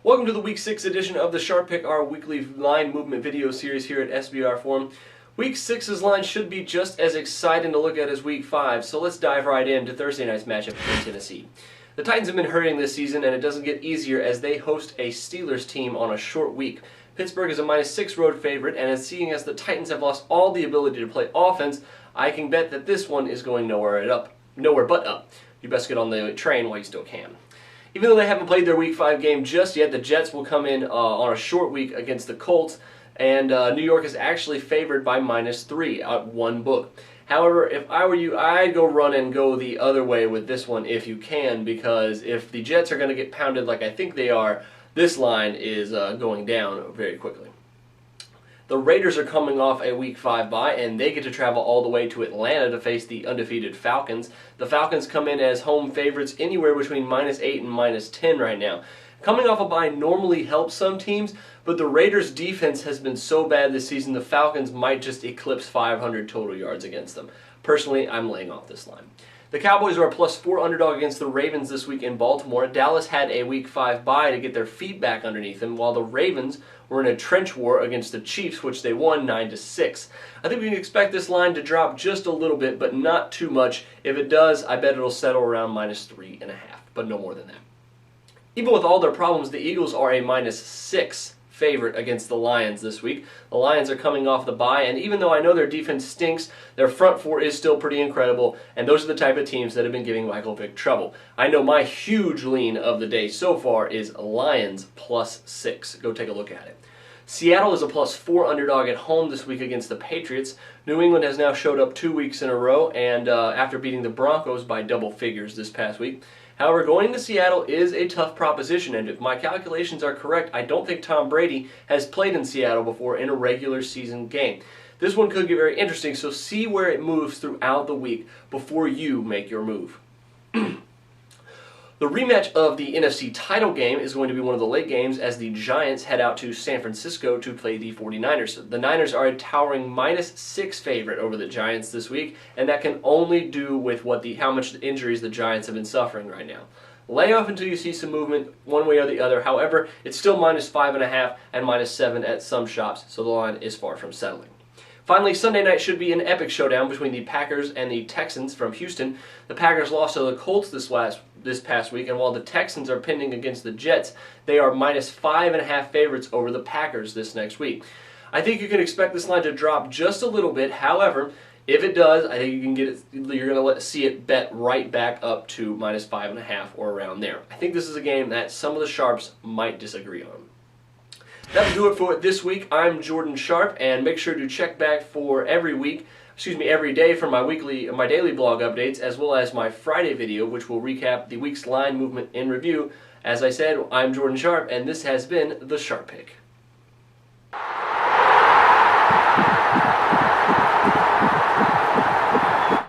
Welcome to the Week 6 edition of the Sharp Pick, our weekly line movement video series here at SBR Forum. Week 6's line should be just as exciting to look at as Week 5, so let's dive right into Thursday night's matchup in Tennessee. The Titans have been hurting this season, and it doesn't get easier as they host a Steelers team on a short week. Pittsburgh is a -6 road favorite, and seeing as the Titans have lost all the ability to play offense, I can bet that this one is going nowhere but up. You best get on the train while you still can. Even though they haven't played their Week 5 game just yet, the Jets will come in on a short week against the Colts, and New York is actually favored by -3 at one book. However, if I were you, I'd go run and go the other way with this one if you can, because if the Jets are going to get pounded like I think they are, this line is going down very quickly. The Raiders are coming off a Week 5 bye, and they get to travel all the way to Atlanta to face the undefeated Falcons. The Falcons come in as home favorites anywhere between -8 and -10 right now. Coming off a bye normally helps some teams, but the Raiders' defense has been so bad this season the Falcons might just eclipse 500 total yards against them. Personally, I'm laying off this line. The Cowboys are a +4 underdog against the Ravens this week in Baltimore. Dallas had a Week 5 bye to get their feet back underneath them, while the Ravens were in a trench war against the Chiefs, which they won 9-6. I think we can expect this line to drop just a little bit, but not too much. If it does, I bet it'll settle around -3.5, but no more than that. Even with all their problems, the Eagles are a -6 favorite against the Lions this week. The Lions are coming off the bye, and even though I know their defense stinks, their front four is still pretty incredible, and those are the type of teams that have been giving Michael Vick trouble. I know my huge lean of the day so far is Lions +6. Go take a look at it. Seattle is a +4 underdog at home this week against the Patriots. New England has now showed up 2 weeks in a row, and after beating the Broncos by double figures this past week. However, going to Seattle is a tough proposition, and if my calculations are correct, I don't think Tom Brady has played in Seattle before in a regular season game. This one could get very interesting, so see where it moves throughout the week before you make your move. The rematch of the NFC title game is going to be one of the late games as the Giants head out to San Francisco to play the 49ers. The Niners are a towering -6 favorite over the Giants this week, and that can only do with how much injuries the Giants have been suffering right now. Lay off until you see some movement one way or the other. However, it's still -5.5 and -7 at some shops, so the line is far from settling. Finally, Sunday night should be an epic showdown between the Packers and the Texans from Houston. The Packers lost to the Colts this past week, and while the Texans are pending against the Jets, they are -5.5 favorites over the Packers this next week. I think you can expect this line to drop just a little bit. However, if it does, I think you're going to see it bet right back up to -5.5 or around there. I think this is a game that some of the sharps might disagree on. That'll do it for this week. I'm Jordan Sharp, and make sure to check back for every day for my daily blog updates, as well as my Friday video, which will recap the week's line movement in review. As I said, I'm Jordan Sharp, and this has been The Sharp Pick.